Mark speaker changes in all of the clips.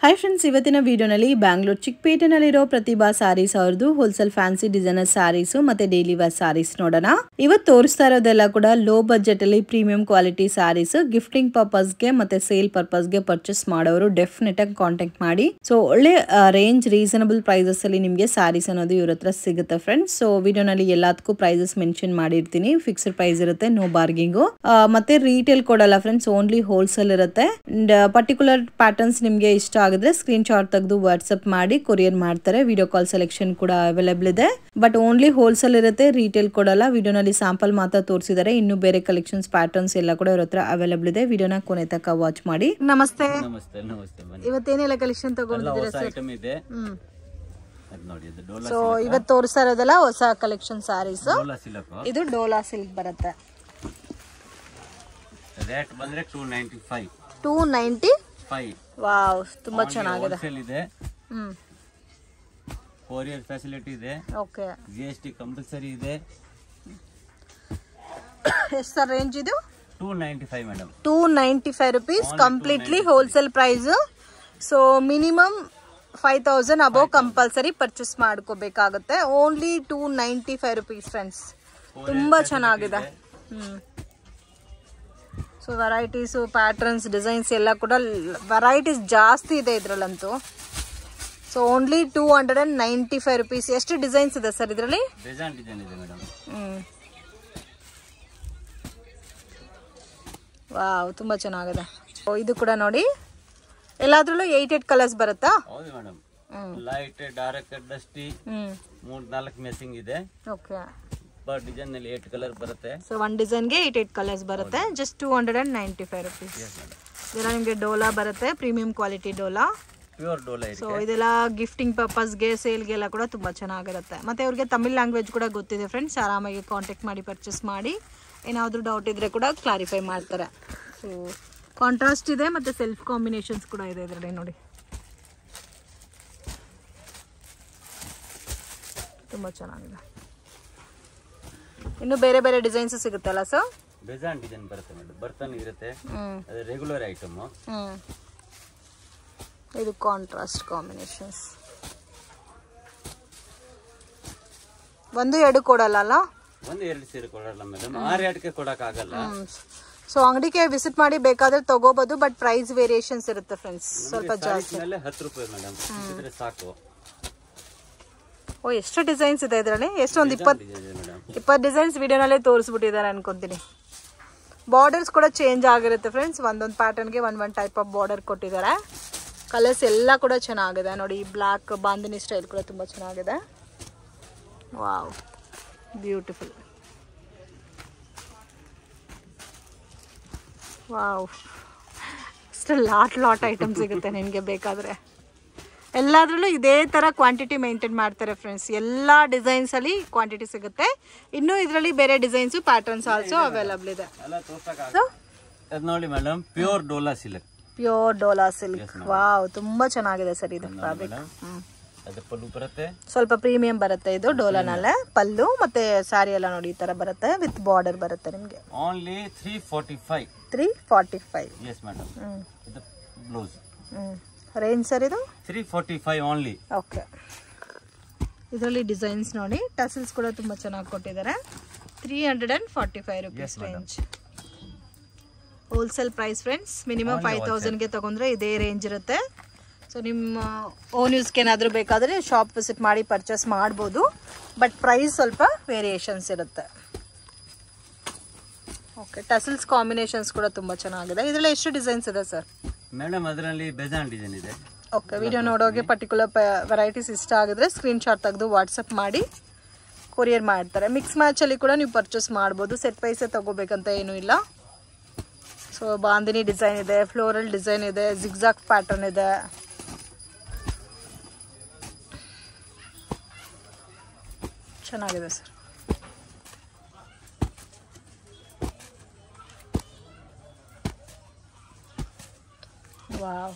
Speaker 1: Hi friends, ಇವತ್ತಿನ ವಿಡಿಯೋನಲ್ಲಿ ಬ್ಯಾಂಗ್ಳೂರ್ ಚಿಕ್ಕಪೇಟೆನಲ್ಲಿರೋ ಪ್ರತಿಭಾ ಸಾರೀಸ್ ಅವ್ರದ್ದು ಹೋಲ್ಸೇಲ್ ಫ್ಯಾನ್ಸಿ ಡಿಸೈನರ್ ಸಾರೀಸ್ ಮತ್ತೆ ಡೈಲಿ ವೇರ್ ಸಾರೀಸ್ ನೋಡೋಣ. ಇವತ್ತು ತೋರಿಸ್ತಾ ಇರೋದೆಲ್ಲ ಕೂಡ ಲೋ ಬಜೆಟ್ ಅಲ್ಲಿ ಪ್ರೀಮಿಯಂ ಕ್ವಾಲಿಟಿ ಸಾರೀಸ್. ಗಿಫ್ಟಿಂಗ್ ಪರ್ಪಸ್ಗೆ ಮತ್ತೆ ಸೇಲ್ ಪರ್ಪಸ್ಗೆ ಪರ್ಚೇಸ್ ಮಾಡೋರು ಡೆಫಿನೆಟ್ ಆಗಿ ಕಾಂಟ್ಯಾಕ್ಟ್ ಮಾಡಿ. ಸೊ ಒಳ್ಳೆ ರೇಂಜ್ ರೀಸನಬಲ್ ಪ್ರೈಸಸ್ ಅಲ್ಲಿ ನಿಮಗೆ ಸಾರೀಸ್ ಅನ್ನೋದು ಇವ್ರ ಹತ್ರ ಸಿಗುತ್ತೆ ಫ್ರೆಂಡ್ಸ್. ಸೊ ವಿಡಿಯೋನಲ್ಲಿ ಎಲ್ಲದಕ್ಕೂ ಪ್ರೈಸಸ್ ಮೆನ್ಷನ್ ಮಾಡಿರ್ತೀನಿ. ಫಿಕ್ಸ್ಡ್ ಪ್ರೈಸ್ ಇರುತ್ತೆ, ನೋ ಬಾರ್ಗಿಂಗು. ಮತ್ತೆ ರೀಟೇಲ್ ಕೊಡಲ್ಲ ಫ್ರೆಂಡ್ಸ್, ಓನ್ಲಿ ಹೋಲ್ಸೇಲ್ ಇರುತ್ತೆ. ಅಂಡ್ ಪರ್ಟಿಕ್ಯುಲರ್ ಪ್ಯಾಟರ್ನ್ಸ್ ನಿಮಗೆ ಇಷ್ಟ ಆಗಿದ್ರೆ ಸ್ಕ್ರೀನ್ ಶಾಟ್ ತೆಗೆದು ವಾಟ್ಸ್ಆಪ್ ಮಾಡಿ ಕೊರಿಯರ್ ಮಾಡ್ತಾರೆ. ವಿಡಿಯೋ ಕಾಲ್ ಸೆಲೆಕ್ಷನ್ ಕೂಡ ಅವೈಲೇಬಲ್ ಇದೆ, ಬಟ್ ಓನ್ಲಿ ಹೋಲ್ಸೇಲ್ ಇರುತ್ತೆ, ರೀಟೇಲ್ ಕೊಡಲ್ಲ. ವಿಡಿಯೋನಲ್ಲಿ ಸ್ಯಾಂಪಲ್ ಮಾತ್ರ ತೋರಿಸಿದ್ದಾರೆ, ಇನ್ನು ಬೇರೆ ಕಲೆಕ್ಷನ್ಸ್ ಪ್ಯಾಟರ್ನ್ಸ್ ಎಲ್ಲ ಕೂಡ ಇವ್ರ ಹತ್ರ ಅವೈಲೇಬಲ್ ಇದೆ. ವಿಡಿಯೋನ ಕೊನೆ ತನಕ ವಾಚ್ ಮಾಡಿ. ನಮಸ್ತೆ. ಇವತ್ತೇನೆಲ್ಲ ಕಲೆಕ್ಷನ್ ತಗೊಂಡಿದ್ದೀರಾ ಸರ್? ಸೊ ಇವತ್ತು ತೋರಿಸ್ತಾ ಇರೋದಲ್ಲ ಹೊಸ ಕಲೆಕ್ಷನ್ ಸಾರೀಸ್. ಇದು ಡೋಲಾ ಸಿಲ್ಕ್ ಬರುತ್ತೆ.
Speaker 2: ರೇಟ್ ಬಂದ್ರೆ
Speaker 1: 295. ವಾವ್, ತುಂಬಾ ಚೆನ್ನಾಗಿದೆ.
Speaker 2: ಕೊರಿಯರ್ ಫೆಸಿಲಿಟಿ ಇದೆ.
Speaker 1: ಓಕೆ,
Speaker 2: GST ಕಂಪಲ್ಸರಿ ಇದೆ.
Speaker 1: ಎಷ್ಟು ಸರ್ ರೇಂಜ್ ಇದು?
Speaker 2: 295 madam.
Speaker 1: 295 rupees completely wholesale price. So minimum 5000 above compulsory purchase ಮಾಡ್ಕೋಬೇಕಾಗುತ್ತೆ. Only 295 rupees friends. ತುಂಬಾ ಚೆನ್ನಾಗಿದೆ. ಸೊ ವೆರೈಟೀಸು, ಪ್ಯಾಟರ್ನ್ಸ್, ಡಿಸೈನ್ಸ್ ಎಲ್ಲ ಕೂಡ ವೆರೈಟೀಸ್ ಜಾಸ್ತಿ ಇದೆ ಇದರಲ್ಲಂತೂ. So only 295 rupees. ಎಷ್ಟು ಡಿಸೈನ್ಸ್ ಇದೆ ಸರ್ ಇದರಲ್ಲಿ? ವಾವ್, ತುಂಬಾ ಚೆನ್ನಾಗಿದೆ. ಇದು ಕೂಡ ನೋಡಿ, ಎಲ್ಲಾದ್ರಲ್ಲೂ 8 ಕಲರ್ಸ್ ಬರುತ್ತಾ?
Speaker 2: ಹೌದು madam. Light, dark, dusty 3-4 matching ಇದೆ.
Speaker 1: ಓಕೆ,
Speaker 2: ಬಟ್ ಡಿಸೈನ್ ನಲ್ಲಿ 8 ಕಲರ್ ಬರುತ್ತೆ.
Speaker 1: ಸೊ ಒನ್ ಡಿಸೈನ್ ಗೆ 8 ಕಲರ್ಸ್ ಬರುತ್ತೆ. Just 295 rupees. ಇದೆಲ್ಲ ನಿಮಗೆ ಡೋಲಾ ಬರುತ್ತೆ, premium quality Dhola,
Speaker 2: pure Dhola.
Speaker 1: So ಇದೆಲ್ಲ ಗಿಫ್ಟಿಂಗ್ ಪರ್ಪಸ್ಗೆ, ಸೇಲ್ಗೆಲ್ಲ ಕೂಡ ತುಂಬಾ ಚೆನ್ನಾಗಿರುತ್ತೆ. ಮತ್ತೆ ಅವ್ರಿಗೆ ತಮಿಳ್ ಲ್ಯಾಂಗ್ವೇಜ್ ಕೂಡ ಗೊತ್ತಿದೆ ಫ್ರೆಂಡ್ಸ್. ಆರಾಮಾಗಿ ಕಾಂಟ್ಯಾಕ್ಟ್ ಮಾಡಿ ಪರ್ಚೇಸ್ ಮಾಡಿ. ಏನಾದರೂ ಡೌಟ್ ಇದ್ರೆ ಕೂಡ ಕ್ಲಾರಿಫೈ ಮಾಡ್ತಾರೆ. ಸೊ ಕಾಂಟ್ರಾಸ್ಟ್ ಇದೆ ಮತ್ತೆ ಸೆಲ್ಫ್ ಕಾಂಬಿನೇಷನ್ಸ್ ಕೂಡ ಇದೆ ಇದರಲ್ಲಿ ನೋಡಿ. ತುಂಬಾ ಚೆನ್ನಾಗಿದೆ. ಇನ್ನು ಬೇರೆ ಬೇರೆ ಡಿಸೈನ್ಸ್ ಸಿಗುತ್ತಲ್ಲ ಸರ್?
Speaker 2: ಡಿಸೈನ್ ಬರುತ್ತೆ ಮೇಡಮ್, ಬರ್ತಾನೆ ಇರುತ್ತೆ. ಅದು ರೆಗ್ಯುಲರ್ ಐಟಮ್.
Speaker 1: ಇದು ಕಾಂಟ್ರಾಸ್ಟ್ ಕಾಂಬಿನೇಷನ್ಸ್. 1-2 ಕೊಡಲ್ಲ ಅಲ್ಲ?
Speaker 2: 1-2 ಸೀರೆ ಕೊಡಲ್ಲ ಮೇಡಮ್, 6-8 ಕೊಡಕ್ ಆಗಲ್ಲ.
Speaker 1: ಸೊ ಅಂಗಡಿಗೆ ವಿಸಿಟ್ ಮಾಡಿ ಬೇಕಾದ್ರೆ ತಗೋಬಹುದು, ಬಟ್ ಪ್ರೈಸ್ ವೇರಿಯೇಷನ್ಸ್ ಇರುತ್ತೆ ಫ್ರೆಂಡ್ಸ್, ಸ್ವಲ್ಪ ಜಾಸ್ತಿ.
Speaker 2: 10 ರೂಪಾಯಿ ಮೇಡಮ್, ಇದ್ರೆ ಸಾಕು.
Speaker 1: ಓ, ಎಷ್ಟು ಡಿಸೈನ್ಸ್ ಇದೆ ಇದರಲ್ಲಿ? ಎಷ್ಟೊಂದು 20 ಡಿಸೈನ್ಸ್ ವಿಡಿಯೋನಲ್ಲೇ ತೋರಿಸ್ಬಿಟ್ಟಿದ್ದಾರೆ ಅನ್ಕೊಂತೀನಿ. ಬಾರ್ಡರ್ಸ್ ಕೂಡ ಚೇಂಜ್ ಆಗಿರುತ್ತೆ ಫ್ರೆಂಡ್ಸ್. ಒಂದೊಂದು ಪ್ಯಾಟರ್ನ್ಗೆ ಒಂದೊಂದು ಟೈಪ್ ಆಫ್ ಬಾರ್ಡರ್ ಕೊಟ್ಟಿದ್ದಾರೆ. ಕಲರ್ಸ್ ಎಲ್ಲ ಕೂಡ ಚೆನ್ನಾಗಿದೆ ನೋಡಿ. ಬ್ಲ್ಯಾಕ್ ಬಾಂದಿನಿ ಸ್ಟೈಲ್ ಕೂಡ ತುಂಬ ಚೆನ್ನಾಗಿದೆ. Wow, beautiful. ವಾವ್, ಅಷ್ಟು ಲಾಟ್ ಐಟಮ್ ಸಿಗುತ್ತೆ ನಿಮಗೆ ಬೇಕಾದರೆ. ಎಲ್ಲಾದ್ರಲ್ಲೂ ಇದೇ ತರ ಕ್ವಾಂಟಿಟಿ ಮೇಂಟೈನ್ ಮಾಡ್ತಾರೆ ಫ್ರೆಂಡ್ಸ್. ಎಲ್ಲಾ ಡಿಸೈನ್ಸ್ ಅಲ್ಲಿ ಕ್ವಾಂಟಿಟಿ ಸಿಗುತ್ತೆ. ಇನ್ನು ಇದರಲ್ಲಿ ಬೇರೆ ಡಿಸೈನ್ಸ್, ಪ್ಯಾಟರ್ನ್ಸ್ ಆಲ್ಸೋ ಅವೈಲಬಲ್ ಇದೆ.
Speaker 2: ನೋಡಿ madam, pure Dhola silk.
Speaker 1: Pure Dhola silk. Wow, ತುಂಬಾ ಚೆನ್ನಾಗಿದೆ ಸರ್ ಇದು ಫ್ಯಾಬ್ರಿಕ್.
Speaker 2: ಪಲ್ಲು ಬರುತ್ತೆ,
Speaker 1: ಸ್ವಲ್ಪ ಪ್ರೀಮಿಯಂ ಬರುತ್ತೆ ಇದು ಡೋಲಾನಲ್ಲೇ. ಪಲ್ಲು ಮತ್ತೆ ಸ್ಯಾರಿ ಎಲ್ಲ ನೋಡಿ ಈ ತರ ಬರುತ್ತೆ, ವಿತ್ ಬಾರ್ಡರ್ ಬರುತ್ತೆ ನಿಮಗೆ.
Speaker 2: ಓನ್ಲಿ 345.
Speaker 1: 345.
Speaker 2: yes madam. ಇದು ಬ್ಲೌಸ್.
Speaker 1: ರೇಂಜ್ ಸರ್ ಇದು?
Speaker 2: 345 ಓನ್ಲಿ.
Speaker 1: ಓಕೆ, ಇದರಲ್ಲಿ ಡಿಸೈನ್ಸ್ ನೋಡಿ, ಟಸಲ್ಸ್ ಕೂಡ ತುಂಬಾ ಚೆನ್ನಾಗಿ ಕೊಟ್ಟಿದ್ದಾರೆ. 345 rupees range. Wholesale price friends. Minimum 5000ಗೆ ತಗೊಂಡ್ರೆ ಇದೇ ರೇಂಜ್ ಇರುತ್ತೆ. ಸೊ ನಿಮ್ಮ ಓನ್ ಯೂಸ್ಗೆ ಏನಾದರೂ ಬೇಕಾದರೆ ಶಾಪ್ ವಿಸಿಟ್ ಮಾಡಿ ಪರ್ಚೇಸ್ ಮಾಡ್ಬೋದು, ಬಟ್ ಪ್ರೈಸ್ ಸ್ವಲ್ಪ ವೇರಿಯೇಷನ್ಸ್ ಇರುತ್ತೆ. ಓಕೆ, ಟಸಲ್ಸ್ ಕಾಂಬಿನೇಷನ್ಸ್ ಕೂಡ ತುಂಬ ಚೆನ್ನಾಗಿದೆ. ಇದರಲ್ಲಿ ಎಷ್ಟು ಡಿಸೈನ್ಸ್ ಇದೆ ಸರ್?
Speaker 2: ಮೇಡಮ್ ಅದರಲ್ಲಿ ಬೇಜಾನ್ ಡಿಸೈನ್ ಇದೆ.
Speaker 1: ಓಕೆ, ವಿಡಿಯೋ ನೋಡೋಗೆ ಪರ್ಟಿಕ್ಯುಲರ್ ವೆರೈಟೀಸ್ ಇಷ್ಟ ಆಗಿದ್ರೆ ಸ್ಕ್ರೀನ್ ಶಾಟ್ ತೆಗೆದು ವಾಟ್ಸಪ್ ಮಾಡಿ ಕೊರಿಯರ್ ಮಾಡ್ತಾರೆ. ಮಿಕ್ಸ್ ಮ್ಯಾಚಲ್ಲಿ ಕೂಡ ನೀವು ಪರ್ಚೇಸ್ ಮಾಡ್ಬೋದು, ಸೆಟ್ ವೈಸೇ ತಗೋಬೇಕಂತ ಏನೂ ಇಲ್ಲ. ಸೊ ಬಾಂದಿನಿ ಡಿಸೈನ್ ಇದೆ, ಫ್ಲೋರಲ್ ಡಿಸೈನ್ ಇದೆ, ಜಿಗ್ಜಾಗ್ ಪ್ಯಾಟರ್ನ್ ಇದೆ. ಚೆನ್ನಾಗಿದೆ ಸರ್. ವಾವ್,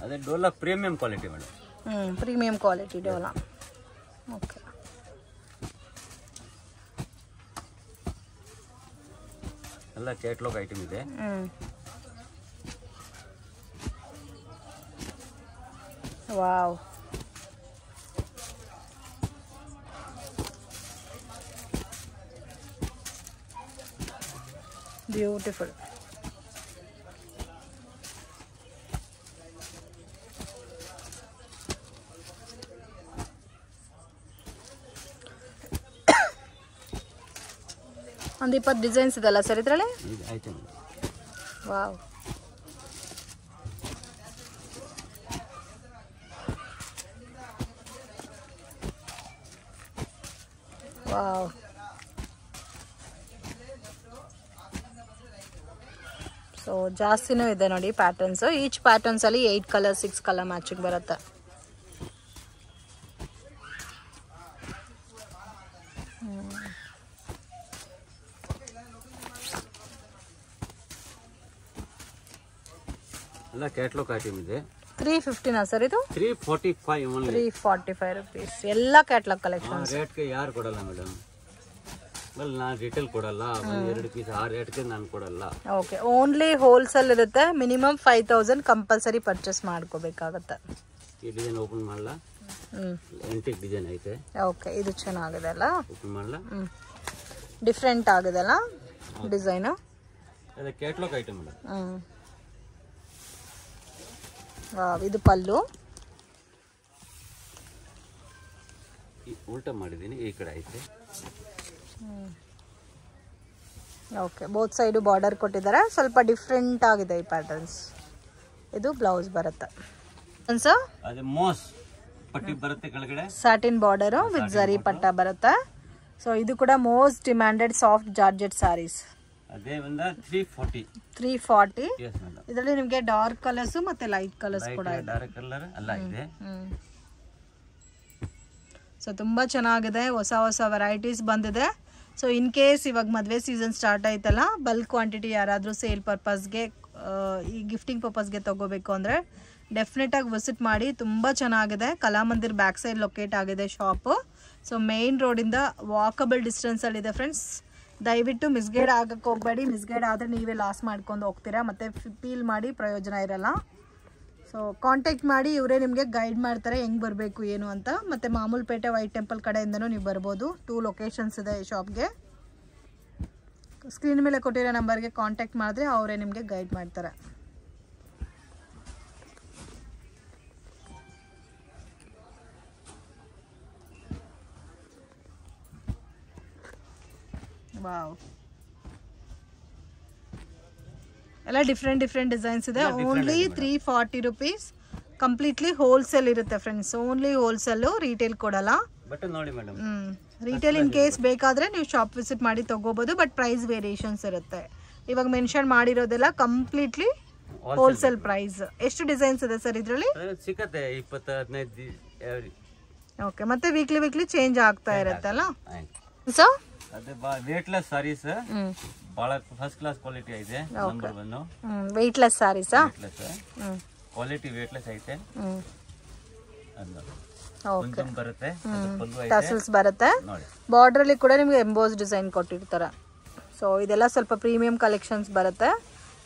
Speaker 2: ಅದೇ Dhola premium quality madam.
Speaker 1: Premium quality Dhola. Okay,
Speaker 2: ಎಲ್ಲ ಕ್ಯಾಟ್ಲಾಗ್ ಐಟಮ್ ಇದೆ.
Speaker 1: Wow, beautiful. ಒಂದು 20 ಡಿಸೈನ್ಸ್ ಇದೆಲ್ಲ ಸರ್ ಇದರಲ್ಲಿ? Wow, wow. ಸೊ ಜಾಸ್ತಿನೂ ಇದೆ ನೋಡಿ ಪ್ಯಾಟರ್ನ್ಸ್. ಈಚ್ ಪ್ಯಾಟರ್ನ್ಸ್ ಅಲ್ಲಿ 8 ಕಲರ್ 6 ಕಲರ್ ಮ್ಯಾಚಿಂಗ್ ಬರುತ್ತೆ.
Speaker 2: ಎಲ್ಲ ಕ್ಯಾಟ್ಲಾಗ್ ಐಟಮ್ ಇದೆ.
Speaker 1: 350 ಸರ್ ಇದು?
Speaker 2: 345 ಓನ್ಲಿ.
Speaker 1: 345 rupees. ಎಲ್ಲ ಕ್ಯಾಟ್ಲಾಗ್ ಕಲೆಕ್ಷನ್ಸ್.
Speaker 2: ರೇಟ್ ಗೆ ಯಾರು ಕೊಡಲ್ಲ ಮೇಡಮ್. ನಾನು ರಿಟೇಲ್ ಕೊಡಲ್ಲ. 2 ಪೀಸ್ ಆ ರೇಟ್ ಗೆ ನಾನು ಕೊಡಲ್ಲ.
Speaker 1: ಓಕೆ, ಓನ್ಲಿ ಹೋಲ್ಸೇಲ್ ಇರುತ್ತೆ. ಮಿನಿಮಮ್ 5000 ಕಂಪಲ್ಸರಿ ಪರ್ಚೇಸ್ ಮಾಡ್ಕೋಬೇಕಾಗುತ್ತೆ.
Speaker 2: ಈ ಡಿಸೈನ್ ಓಪನ್ ಮಾಡಲ್ಲ. ಎಂಟಿಕ್ ಡಿಸೈನ್ ಐತೆ.
Speaker 1: ಓಕೆ, ಇದು ಚೆನ್ನಾಗಿದೆ ಅಲ್ಲ?
Speaker 2: ಓಪನ್ ಮಾಡಲ್ಲ.
Speaker 1: ಡಿಫ್ರೆಂಟ್ ಆಗಿದೆ ಅಲ್ಲ ಡಿಸೈನ್?
Speaker 2: ಅದು ಕ್ಯಾಟ್ಲಾಗ್ ಐಟಮ್ ಮೇಡಮ್.
Speaker 1: ವಾವ್, ಇದು ಪಲ್ಲು.
Speaker 2: ಉಲ್ಟಾ ಮಾಡಿದ್ದೀನಿ, ಈ ಕಡೆ ಐತೆ.
Speaker 1: ಓಕೆ, ಬೋತ್ ಸೈಡು ಬಾರ್ಡರ್ ಕೊಟ್ಟಿದ್ದಾರೆ. ಸ್ವಲ್ಪ ಡಿಫ್ರೆಂಟ್ ಆಗಿದೆ ಈ ಪ್ಯಾಟರ್ನ್ಸ್. ಇದು ಬ್ಲೌಸ್ ಬರುತ್ತೆ.
Speaker 2: ಅದು ಮೋಸ್ ಪಟ್ಟಿ ಬರುತ್ತೆ ಕೆಳಗಡೆ.
Speaker 1: ಸ್ಯಾಟಿನ್ ಬಾರ್ಡರ್ ವಿತ್ ಜರಿ ಪಟ್ಟ ಬರುತ್ತೆ. ಸೊ ಇದು ಕೂಡ most demanded soft georgette saris.
Speaker 2: ಅದೇ ಬಂದ
Speaker 1: 340. ಇದರಲ್ಲಿ ನಿಮಗೆ ಡಾರ್ಕ್ ಕಲರ್ಸ್ ಮತ್ತೆ ಲೈಟ್ ಕಲರ್ಸ್ ಕೂಡ ಇದೆ.
Speaker 2: ಡಾರ್ಕ್ ಕಲರ್ ಅಲ್ಲ ಇದೆ.
Speaker 1: ಸೊ ತುಂಬಾ ಚೆನ್ನಾಗಿದೆ. ಹೊಸ ಹೊಸ ವೆರೈಟೀಸ್ ಬಂದಿದೆ. ಸೊ ಇನ್ ಕೇಸ್ ಇವಾಗ ಮದುವೆ ಸೀಸನ್ ಸ್ಟಾರ್ಟ್ ಆಯ್ತಲ್ಲ, ಬಲ್ಕ್ ಕ್ವಾಂಟಿಟಿ ಯಾರಾದರೂ ಸೇಲ್ ಪರ್ಪಸ್ಗೆ ಈ ಗಿಫ್ಟಿಂಗ್ ಪರ್ಪಸ್ಗೆ ತಗೋಬೇಕು ಅಂದರೆ ಡೆಫಿನೆಟ್ ಆಗಿ ವಿಸಿಟ್ ಮಾಡಿ. ತುಂಬ ಚೆನ್ನಾಗಿದೆ. ಕಲಾಮಂದಿರ್ ಬ್ಯಾಕ್ ಸೈಡ್ ಲೊಕೇಟ್ ಆಗಿದೆ ಶಾಪು. ಸೊ ಮೇನ್ ರೋಡಿಂದ ವಾಕಬಲ್ ಡಿಸ್ಟೆನ್ಸಲ್ಲಿದೆ ಫ್ರೆಂಡ್ಸ್. ದಯವಿಟ್ಟು ಮಿಸ್ಗೈಡ್ ಆಗಕ್ಕೆ ಹೋಗಬೇಡಿ. ಮಿಸ್ಗೈಡ್ ಆದರೆ ನೀವೇ ಲಾಸ್ ಮಾಡ್ಕೊಂಡು ಹೋಗ್ತೀರಾ, ಮತ್ತು ಫೀಲ್ ಮಾಡಿ ಪ್ರಯೋಜನ ಇರಲ್ಲ. ಸೊ ಕಾಂಟ್ಯಾಕ್ಟ್ ಮಾಡಿ, ಇವರೇ ನಿಮಗೆ ಗೈಡ್ ಮಾಡ್ತಾರೆ ಹೆಂಗೆ ಬರಬೇಕು ಏನು ಅಂತ. ಮತ್ತು ಮಾಮೂಲ್ಪೇಟೆ ವೈಟ್ ಟೆಂಪಲ್ ಕಡೆಯಿಂದನೂ ನೀವು ಬರ್ಬೋದು. 2 ಲೊಕೇಶನ್ಸ್ ಇದೆ ಈ ಶಾಪ್ಗೆ. ಸ್ಕ್ರೀನ್ ಮೇಲೆ ಕೊಟ್ಟಿರೋ ನಂಬರ್ಗೆ ಕಾಂಟ್ಯಾಕ್ಟ್ ಮಾಡಿದ್ರೆ ಅವರೇ ನಿಮಗೆ ಗೈಡ್ ಮಾಡ್ತಾರೆ. ವಾವ್, ಎಲ್ಲ ಡಿಫ್ರೆಂಟ್ ಡಿಸೈನ್ಸ್ ಇದೆ. Only 340 rupees. ಕಂಪ್ಲೀಟ್ಲಿ ಹೋಲ್ಸೇಲ್ ಇರುತ್ತೆ ಫ್ರೆಂಡ್ಸ್. ಓನ್ಲಿ ಹೋಲ್ಸೇಲು, ರೀಟೇಲ್ ಕೊಡಲ್ಲ. ರೀಟೇಲ್ ಇನ್ ಕೇಸ್ ಬೇಕಾದ್ರೆ ನೀವು ಶಾಪ್ ವಿಸಿಟ್ ಮಾಡಿ ತಗೋಬಹುದು. ಬಟ್ ಪ್ರೈಸ್ ವೇರಿಯೇಷನ್ಸ್ ಇರುತ್ತೆ. ಇವಾಗ ಮೆನ್ಷನ್ ಮಾಡಿರೋದೆಲ್ಲ ಕಂಪ್ಲೀಟ್ಲಿ ಹೋಲ್ಸೇಲ್ ಪ್ರೈಸ್. ಎಷ್ಟು ಡಿಸೈನ್ಸ್ ಇದೆ ಸರ್ ಇದರಲ್ಲಿ?
Speaker 2: ಸಿಗುತ್ತೆ 20-15.
Speaker 1: ಓಕೆ, ಮತ್ತೆ ವೀಕ್ಲಿ ಚೇಂಜ್ ಆಗ್ತಾ ಇರುತ್ತಲ್ಲ ಸರ್?
Speaker 2: ಅದೇ ವೇಟ್ಲೆಸ್ ಸಾರೀಸ್ ಬಹಳ ಫಸ್ಟ್ ಕ್ಲಾಸ್ ಕ್ವಾಲಿಟಿ ಐತೆ. Number 1
Speaker 1: weightless saris.
Speaker 2: Quality weightless ಐತೆ.
Speaker 1: ಓಕೆ,
Speaker 2: ಬರುತ್ತೆ.
Speaker 1: ಟಸಲ್ಸ್ ಬರುತ್ತೆ. ಬಾರ್ಡರ್ ಅಲ್ಲಿ ಕೂಡ ನಿಮಗೆ ಎಂಬೋಸ್ ಡಿಸೈನ್ ಕೊಟ್ಟಿರ್ತಾರೆ. ಸೊ ಇದೆಲ್ಲ ಸ್ವಲ್ಪ ಪ್ರೀಮಿಯಂ ಕಲೆಕ್ಷನ್ಸ್ ಬರುತ್ತೆ.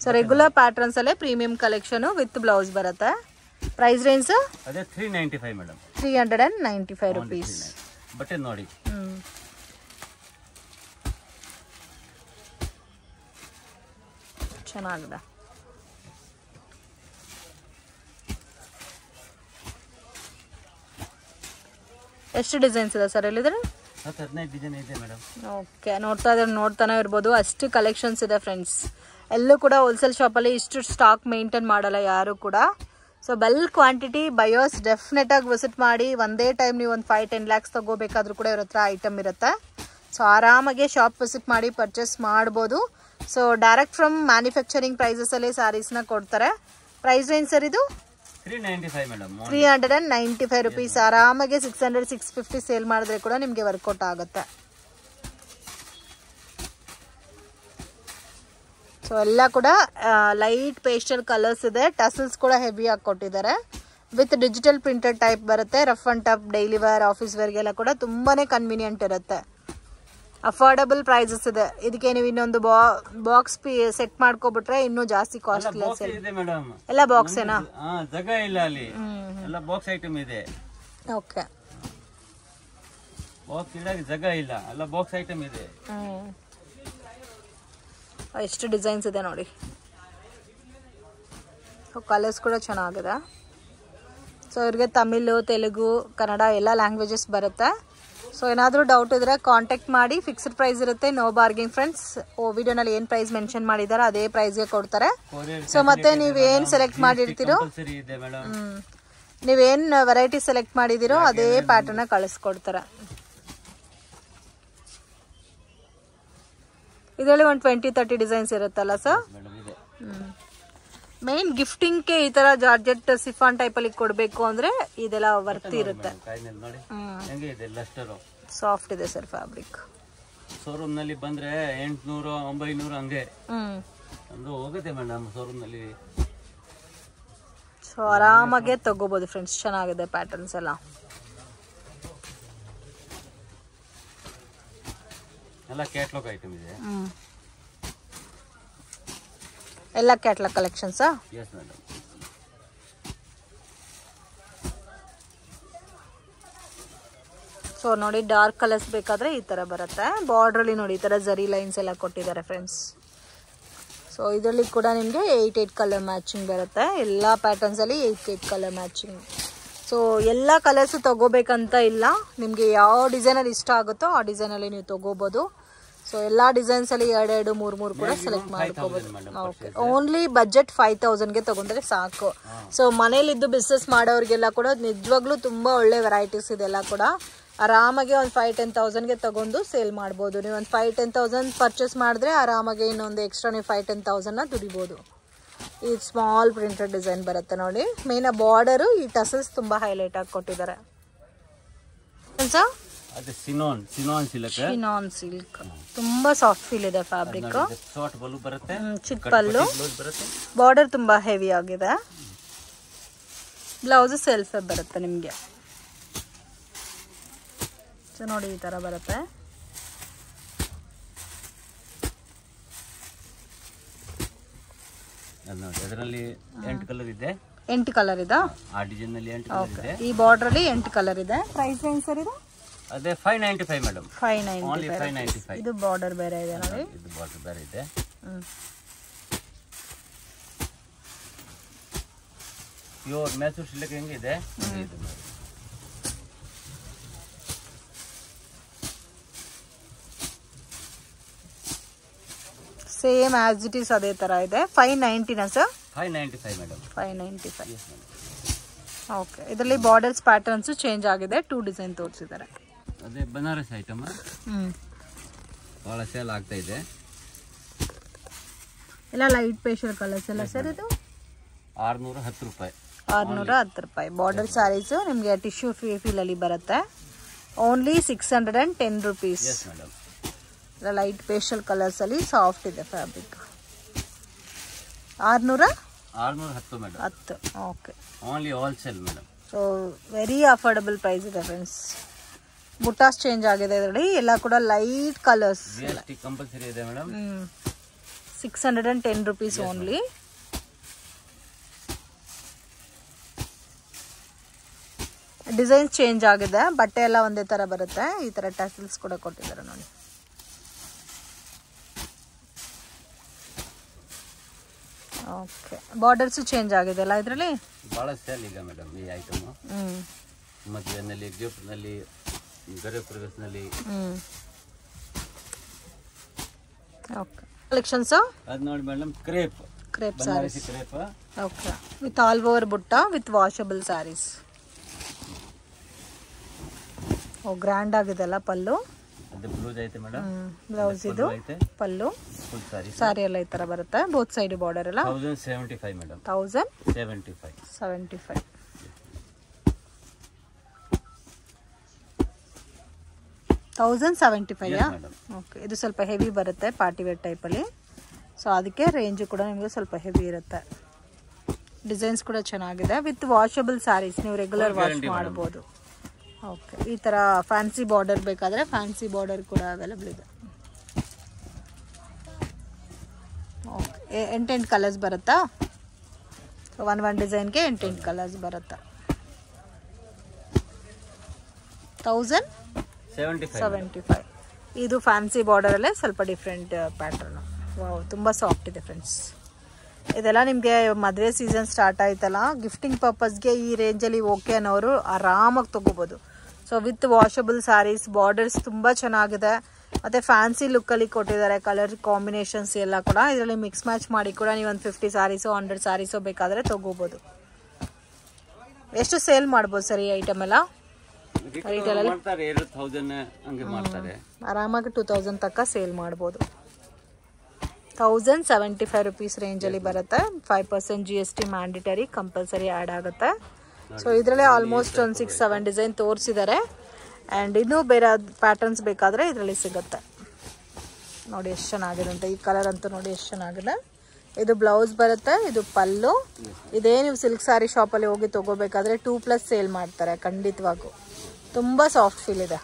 Speaker 1: ಸೊ ರೆಗ್ಯುಲರ್ ಪ್ಯಾಟರ್ನ್ಸ್ ಅಲ್ಲೇ ಪ್ರೀಮಿಯಂ ಕಲೆಕ್ಷನ್ ವಿತ್ ಬ್ಲೌಸ್ ಬರುತ್ತೆ. ಪ್ರೈಸ್ ರೇಂಜ್
Speaker 2: ಅದೇ 395 ಮೇಡಮ್.
Speaker 1: 395 rupees.
Speaker 2: ಬಟ್ಟೆ ನೋಡಿ.
Speaker 1: ಚೆನ್ನಾಗಿದೆ. ಎಷ್ಟು ಡಿಸೈನ್ಸ್ ಇದೆ ಸರ್ ಹೇಳಿದ್ರೆ?
Speaker 2: 15 ಡಿಸೈನ್ ಇದೆ ಮೇಡಮ್.
Speaker 1: ಓಕೆ, ನೋಡ್ತಾನೆ ಇರ್ಬೋದು. ಅಷ್ಟು ಕಲೆಕ್ಷನ್ಸ್ ಇದೆ ಫ್ರೆಂಡ್ಸ್. ಎಲ್ಲೂ ಕೂಡ ಹೋಲ್ಸೇಲ್ ಶಾಪಲ್ಲಿ ಇಷ್ಟು ಸ್ಟಾಕ್ ಮೇಂಟೈನ್ ಮಾಡಲ್ಲ ಯಾರು ಕೂಡ. So bulk quantity BIOS definite ಆಗಿ ವಿಸಿಟ್ ಮಾಡಿ. ಒಂದೇ ಟೈಮ್ ನೀವು ಒಂದು 5-10 lakhs ತಗೋಬೇಕಾದ್ರೂ ಕೂಡ ಇವ್ರ ಹತ್ರ ಐಟಮ್ ಇರುತ್ತೆ. ಸೊ ಆರಾಮಾಗಿ ಶಾಪ್ ವಿಸಿಟ್ ಮಾಡಿ ಪರ್ಚೇಸ್ ಮಾಡ್ಬೋದು. So direct from manufacturing prices ಅಲ್ಲಿ ಸ್ಯಾರೀಸ್ನ ಕೊಡ್ತಾರೆ. ಪ್ರೈಸ್ ರೇಂಜ್ ಸರ್ ಇದು?
Speaker 2: 395 ಮೇಡಮ್.
Speaker 1: 395 rupees. ಆರಾಮಾಗಿ 600-650 ಸೇಲ್ ಮಾಡಿದ್ರೆ ಕೂಡ ನಿಮಗೆ ವರ್ಕೌಟ್ ಆಗುತ್ತೆ. ಸೊ ಎಲ್ಲ ಕೂಡ ಲೈಟ್ ಪೇಸ್ಟಲ್ ಕಲರ್ಸ್ ಇದೆ. ಟಸಲ್ಸ್ ಕೂಡ ಹೆವಿ ಆಗಿ ಕೊಟ್ಟಿದ್ದಾರೆ. ವಿತ್ ಡಿಜಿಟಲ್ ಪ್ರಿಂಟೆಡ್ ಟೈಪ್ ಬರುತ್ತೆ. Rough and tough daily wear, office ವೇರ್ಗೆಲ್ಲ ಕೂಡ ತುಂಬಾನೇ ಕನ್ವೀನಿಯಂಟ್ ಇರುತ್ತೆ. ಅಫೋರ್ಡಬಲ್ ಪ್ರೈಸಸ್ ಇದೆ. ಇದಕ್ಕೆ ನೀವು ಇನ್ನೊಂದು ಬಾಕ್ಸ್ ಸೆಟ್ ಮಾಡ್ಕೊಬಿಟ್ರೆ ಇನ್ನೂ ಜಾಸ್ತಿ ಕಾಸ್ಟ್ಲಿ. ಎಲ್ಲ ಬಾಕ್ಸ್ ಏನಾ?
Speaker 2: ಜಾಗ ಇಲ್ಲ ಅಲ್ಲಿ. ಎಲ್ಲ ಬಾಕ್ಸ್ ಐಟಮ್ ಇದೆ.
Speaker 1: ಓಕೆ,
Speaker 2: ಬಾಕ್ಸ್ ಇಡಕ್ಕೆ ಜಾಗ ಇಲ್ಲ, ಎಲ್ಲ ಬಾಕ್ಸ್ ಐಟಮ್ ಇದೆ.
Speaker 1: ಎಷ್ಟು ಡಿಸೈನ್ಸ್ ಇದೆ ನೋಡಿ. ಕಲರ್ಸ್ ಕೂಡ ಚೆನ್ನಾಗಿದೆ. ಸೊ ಇವ್ರಿಗೆ ತಮಿಳು, ತೆಲುಗು, ಕನ್ನಡ ಎಲ್ಲ ಲ್ಯಾಂಗ್ವೇಜಸ್ ಬರುತ್ತೆ. ಸೊ ಏನಾದರೂ ಡೌಟ್ ಇದ್ರೆ ಕಾಂಟ್ಯಾಕ್ಟ್ ಮಾಡಿ. ಫಿಕ್ಸ್ಡ್ ಪ್ರೈಸ್ ಇರುತ್ತೆ, ನೋ ಬಾರ್ಗಿಂಗ್ ಫ್ರೆಂಡ್ಸ್. ವಿಡಿಯೋನಲ್ಲಿ ಏನು ಪ್ರೈಸ್ ಮೆನ್ಷನ್ ಮಾಡಿದಾರೆ ಅದೇ ಪ್ರೈಸ್ಗೆ ಕೊಡ್ತಾರೆ. ಸೊ ಮತ್ತೆ ನೀವೇನು ಸೆಲೆಕ್ಟ್ ಮಾಡಿರ್ತೀರೋ, ನೀವೇನು ವೆರೈಟಿ ಸೆಲೆಕ್ಟ್ ಮಾಡಿದಿರೋ ಅದೇ ಪ್ಯಾಟರ್ನ್ ಕಳಿಸ್ಕೊಡ್ತಾರೆ. ಇದರಲ್ಲಿ ಒಂದು 20-30 ಡಿಸೈನ್ಸ್ ಇರುತ್ತಲ್ಲ ಸರ್. ಮೇನ್ ಗಿಫ್ಟಿಂಗ್ಗೆ ಈ ತರ ಜಾರ್ಜೆಟ್ ಸಿಫಾನ್ ಟೈಪ್ ಅಲ್ಲಿ ಕೊಡ್ಬೇಕು ಅಂದ್ರೆ ಇದೆಲ್ಲ ವರ್ತ್ ಇರುತ್ತೆ. ಸಾಫ್ಟ್ ಇದೆ ಸರ್ ಫ್ಯಾಬ್ರಿಕ್.
Speaker 2: ಶೋರೂಮ್ ನಲ್ಲಿ ಬಂದ್ರೆ 800-900 ಹಂಗೆ ಹೋಗುತ್ತೆ ಮೇಡಮ್ ಶೋರೂಮ್ ನಲ್ಲಿ.
Speaker 1: ಸೊ ಆರಾಮಾಗೆ ತಗೋಬಹುದು ಫ್ರೆಂಡ್ಸ್. ಚೆನ್ನಾಗಿದೆ ಪ್ಯಾಟರ್ನ್ಸ್ ಎಲ್ಲ.
Speaker 2: ಎಲ್ಲ ಕ್ಯಾಟ್ಲಾಗ್ ಐಟಮ್ ಇದೆ.
Speaker 1: ಎಲ್ಲ catalogue collections.
Speaker 2: Yes madam.
Speaker 1: So ನೋಡಿ, ಡಾರ್ಕ್ ಕಲರ್ಸ್ ಬೇಕಾದ್ರೆ ಈ ತರ ಬರುತ್ತೆ. ಬಾರ್ಡರ್ ಅಲ್ಲಿ ನೋಡಿ ಈ ತರ ಜರಿ ಲೈನ್ಸ್ ಎಲ್ಲ ಕೊಟ್ಟಿದ್ದಾರೆ ಫ್ರೆಂಡ್ಸ್. ಸೊ ಇದರಲ್ಲಿ ಕೂಡ ನಿಮಗೆ 8 ಕಲರ್ ಮ್ಯಾಚಿಂಗ್ ಬರುತ್ತೆ. ಎಲ್ಲ ಪ್ಯಾಟರ್ನ್ಸ್ ಅಲ್ಲಿ 8 ಕಲರ್ ಮ್ಯಾಚಿಂಗ್. ಸೊ ಎಲ್ಲ ಕಲರ್ಸ್ ತಗೋಬೇಕಂತ ಇಲ್ಲ, ನಿಮಗೆ ಯಾವ ಡಿಸೈನಲ್ಲಿ ಇಷ್ಟ ಆಗುತ್ತೋ ಆ ಡಿಸೈನಲ್ಲಿ ನೀವು ತಗೋಬಹುದು. ಸೊ ಎಲ್ಲ ಡಿಸೈನ್ಸ್ ಅಲ್ಲಿ 2-3 ಕೂಡ ಸೆಲೆಕ್ಟ್ ಮಾಡ್ಕೋಬಹುದು. ಓಕೆ, ಓನ್ಲಿ ಬಜೆಟ್ 5000ಗೆ ತಗೊಂಡ್ರೆ ಸಾಕು. ಸೊ ಮನೇಲಿದ್ದು ಬಿಸ್ನೆಸ್ ಮಾಡೋರಿಗೆಲ್ಲ ಕೂಡ ನಿಜವಾಗ್ಲೂ ತುಂಬಾ ಒಳ್ಳೆ ವೆರೈಟೀಸ್ ಇದೆಲ್ಲ ಕೂಡ. ಆರಾಮಾಗಿ ಒಂದು 5-10,000ಗೆ ತಗೊಂಡು ಸೇಲ್ ಮಾಡ್ಬೋದು. ನೀವು ಒಂದು 5-10,000 ಪರ್ಚೇಸ್ ಮಾಡಿದ್ರೆ ಆರಾಮಾಗಿ ಇನ್ನೊಂದು ಎಕ್ಸ್ಟ್ರಾ ನೀವು 5-10,000 ದುಡಿಬೋದು. ಈ ಸ್ಮಾಲ್ ಪ್ರಿಂಟೆಡ್ ಡಿಸೈನ್ ಬರುತ್ತೆ ನೋಡಿ. ಮೇನ್ ಬಾರ್ಡರ್ ಈ ಟಸಲ್ಸ್ ತುಂಬಾ ಹೈಲೈಟ್ ಆಗಿ ಕೊಟ್ಟಿದ್ದಾರೆ.
Speaker 2: ಅದು ಸಿನಾನ್
Speaker 1: ಸಿಲ್ಕ್ ತುಂಬಾ ಸಾಫ್ಟ್ ಫೀಲ್ ಇದೆ ಫ್ಯಾಬ್ರಿಕ್.
Speaker 2: ಶಾರ್ಟ್ ಪಲ್ಲು ಬರುತ್ತೆ,
Speaker 1: ಚಿಕ್ಕ ಪಲ್ಲು, ಬಾರ್ಡರ್ ತುಂಬಾ ಹೆವಿ ಆಗಿದೆ. ಬ್ಲೌಸ್ ಸೆಲ್ಫ್ ಬರುತ್ತೆ ನಿಮ್ಗೆ. ಸೊ ನೋಡಿ ಈ ತರ ಬರುತ್ತೆ.
Speaker 2: ಅದರಲ್ಲಿ 8 ಕಲರ್ ಇದೆ.
Speaker 1: 8 ಕಲರ್ ಇದೆ.
Speaker 2: ಆ ಡಿಸೈನ್ ನಲ್ಲಿ 8 ಕಲರ್ ಇದೆ.
Speaker 1: ಈ ಬಾರ್ಡರ್ ಅಲ್ಲಿ 8 ಕಲರ್ ಇದೆ. ಪ್ರೈಸ್ ರೇಂಜ್ ಸರ್ ಇದು?
Speaker 2: ಅದೇ 595 ಮೇಡಮ್.
Speaker 1: 595. ಇದು ಬಾರ್ಡರ್ ಬೇರೆ ಇದೆ ನೋಡಿ.
Speaker 2: ಇದು ಬಾರ್ಡರ್ ಬೇರೆ ಇದೆ. ಪ್ಯೂರ್ ಮೈಸೂರು ಸಿಲ್ಕ್ ಹೆಂಗಿದೆ ಇದು ನೋಡಿ.
Speaker 1: ಸೇಮ್ ಆಸ್ ಇಟ್ ಈಸ್ ಅದೇ ತರ ಇದೆ. 590 ಸರ್?
Speaker 2: 595 ಮೇಡಮ್.
Speaker 1: 595. ಓಕೆ, ಇದರಲ್ಲಿ ಬಾರ್ಡರ್ಸ್ ಪ್ಯಾಟರ್ನ್ಸ್ ಚೇಂಜ್ ಆಗಿದೆ. 2 ಡಿಸೈನ್ ತೋರಿಸಿದ್ದಾರೆ.
Speaker 2: ಅದೇ ಬನಾರಸ್ ಐಟಮ್ ಬಹಳ ಸೇಲ್ ಆಗ್ತಾ ಇದೆ.
Speaker 1: ಎಲ್ಲ ಲೈಟ್ ಪೇಸ್ಟಲ್ ಕಲರ್ಸ್ ಎಲ್ಲ ಸರ್. ಇದು
Speaker 2: 610 ರೂಪಾಯಿ.
Speaker 1: 610 ರೂಪಾಯಿ. ಬಾರ್ಡರ್ ಸ್ಯಾರೀಸ್ ನಿಮಗೆ ಟಿಶ್ಯೂ ಫೀಲ್ ಅಲ್ಲಿ ಬರುತ್ತೆ. Only 610 rupees.
Speaker 2: Yes madam.
Speaker 1: Light pastel colours ಅಲ್ಲಿ ಸಾಫ್ಟ್ ಇದೆ fabric. 610
Speaker 2: madam.
Speaker 1: 10. Okay,
Speaker 2: only wholesale madam.
Speaker 1: So very affordable price ಇದೆ ಫ್ರೆಂಡ್ಸ್. ಬುಟ್ಟಾಸ್ ಚೇಂಜ್ ಆಗಿದೆ ಇದರಲ್ಲಿ. ಎಲ್ಲ ಕೂಡ ಲೈಟ್ ಕಲರ್ಸ್.
Speaker 2: GST ಕಂಪಲ್ಸರಿ ಇದೆ madam.
Speaker 1: 610 rupees only. Design change ಆಗಿದೆ. ಬಟ್ಟೆ ಎಲ್ಲ ಒಂದೇ ತರ ಬರುತ್ತೆ. ಈ ತರ ಟಸಲ್ಸ್ ಕೂಡ ಕೊಟ್ಟಿದ್ದಾರೆ ನೋಡಿ. ಓಕೆ, ಬಾರ್ಡರ್ಸ್ ಚೇಂಜ್ ಆಗಿದೆ ಅಲ್ಲ ಇದರಲ್ಲಿ.
Speaker 2: ಬಹಳ ಸೇಲ್ ಈಗ ಮೇಡಮ್ ಈ ಐಟಮ್. ಮದುವೆನಲ್ಲಿ, ಗಿಫ್ಟ್ ನಲ್ಲಿ, ಗೃಹ ಪ್ರವೇಶನಲ್ಲಿ.
Speaker 1: ಓಕೆ, ಕಲೆಕ್ಷನ್ಸ್
Speaker 2: ಅದು ನೋಡಿ madam. Crepe
Speaker 1: saris.
Speaker 2: Crepe.
Speaker 1: Okay, with all over butta with washable saris. Oh, grand ಆಗಿದೆ ಅಲ್ಲ ಪಲ್ಲು.
Speaker 2: ಅದು ಬ್ಲೌಸ್ ಐತೆ ಮೇಡಮ್.
Speaker 1: ಬ್ಲೌಸ್ ಇದು ಪಲ್ಲು.
Speaker 2: ಫುಲ್ ಸಾರಿ.
Speaker 1: ಸಾರಿ ಎಲ್ಲ ಈ ತರ ಬರುತ್ತೆ. ಬೋತ್ ಸೈಡ್ ಬಾರ್ಡರ್ ಎಲ್ಲ.
Speaker 2: 1075 ಮೇಡಮ್.
Speaker 1: 1075. 1075. ಓಕೆ, ಇದು ಸ್ವಲ್ಪ ಹೆವಿ ಬರುತ್ತೆ ಪಾರ್ಟಿ ವೇರ್ ಟೈಪ್ ಅಲ್ಲಿ. ಸೊ ಅದಕ್ಕೆ ರೇಂಜ್ ಕೂಡ ನಿಮಗೆ ಸ್ವಲ್ಪ ಹೆವಿ ಇರುತ್ತೆ. ಡಿಸೈನ್ಸ್ ಕೂಡ ಚೆನ್ನಾಗಿದೆ. ವಿತ್ ವಾಷಬಲ್ ಸ್ಯಾರೀಸ್, ನೀವು ರೆಗ್ಯುಲರ್ ವಾಶ್ ಮಾಡಬಹುದು. ಓಕೆ, ಈ ತರ ಫ್ಯಾನ್ಸಿ ಬಾರ್ಡರ್ ಬೇಕಾದ್ರೆ ಫ್ಯಾನ್ಸಿ ಬಾರ್ಡರ್ ಕೂಡ ಅವೈಲೇಬಲ್ ಇದೆ. ಓಕೆ, 8 ಕಲರ್ಸ್ ಬರುತ್ತಾ? 1 ಡಿಸೈನ್ಗೆ 8 ಕಲರ್ಸ್ ಬರುತ್ತೆ. 1075. ಇದು ಫ್ಯಾನ್ಸಿ ಬಾರ್ಡರಲ್ಲೇ ಸ್ವಲ್ಪ ಡಿಫ್ರೆಂಟ್ ಪ್ಯಾಟರ್ನು. ವಾವ್, ತುಂಬ ಸಾಫ್ಟ್ ಇದೆ ಫ್ರೆಂಡ್ಸ್. ಇದೆಲ್ಲ ನಿಮಗೆ ಮದುವೆ ಸೀಸನ್ ಸ್ಟಾರ್ಟ್ ಆಯ್ತಲ್ಲ, ಗಿಫ್ಟಿಂಗ್ ಪರ್ಪಸ್ಗೆ ಈ ರೇಂಜಲ್ಲಿ ಓಕೆ ಅನ್ನೋರು ಆರಾಮಾಗಿ ತೊಗೋಬೋದು. So with washable saris, borders ತುಂಬ ಚೆನ್ನಾಗಿದೆ ಮತ್ತು ಫ್ಯಾನ್ಸಿ ಲುಕ್ಕಲ್ಲಿ ಕೊಟ್ಟಿದ್ದಾರೆ. ಕಲರ್ ಕಾಂಬಿನೇಷನ್ಸ್ ಎಲ್ಲ ಕೂಡ ಇದರಲ್ಲಿ ಮಿಕ್ಸ್ ಮ್ಯಾಚ್ ಮಾಡಿ ಕೂಡ ನೀವು ಒಂದು 50 ಸ್ಯಾರೀಸು 100 ಸ್ಯಾರೀಸು ಬೇಕಾದರೆ ತೊಗೋಬೋದು. ಎಷ್ಟು ಸೇಲ್ ಮಾಡ್ಬೋದು ಸರ್ ಈ ಐಟಮ್ ಎಲ್ಲ? ಆರಾಮಾಗಿ 2000 ತನಕ ಸೇಲ್ ಮಾಡ್ಬೋದು. 1075 ರುಪೀಸ್ ರೇಂಜಲ್ಲಿ ಬರುತ್ತೆ. 5% GST ಮ್ಯಾಂಡಿಟರಿ ಕಂಪಲ್ಸರಿ ಆ್ಯಡ್ ಆಗುತ್ತೆ. ಸೊ ಇದರಲ್ಲೇ ಆಲ್ಮೋಸ್ಟ್ ಒಂದು 6-7 ಡಿಸೈನ್ ತೋರಿಸಿದ್ದಾರೆ. ಆ್ಯಂಡ್ ಇನ್ನೂ ಬೇರೆ ಪ್ಯಾಟರ್ನ್ಸ್ ಬೇಕಾದರೆ ಇದರಲ್ಲಿ ಸಿಗುತ್ತೆ. ನೋಡಿ ಎಷ್ಟು ಚೆನ್ನಾಗಿದೆ ಅಂತ. ಈ ಕಲರ್ ಅಂತೂ ನೋಡಿ ಎಷ್ಟು ಚೆನ್ನಾಗಿದೆ. ಇದು ಬ್ಲೌಸ್ ಬರುತ್ತೆ, ಇದು ಪಲ್ಲು. ಇದೇ ನೀವು ಸಿಲ್ಕ್ ಸ್ಯಾರಿ ಶಾಪಲ್ಲಿ ಹೋಗಿ ತೊಗೋಬೇಕಾದ್ರೆ 2+ ಸೇಲ್ ಮಾಡ್ತಾರೆ ಖಂಡಿತವಾಗೂ. ತುಂಬ ಸಾಫ್ಟ್ ಫೀಲ್ ಇದೆ.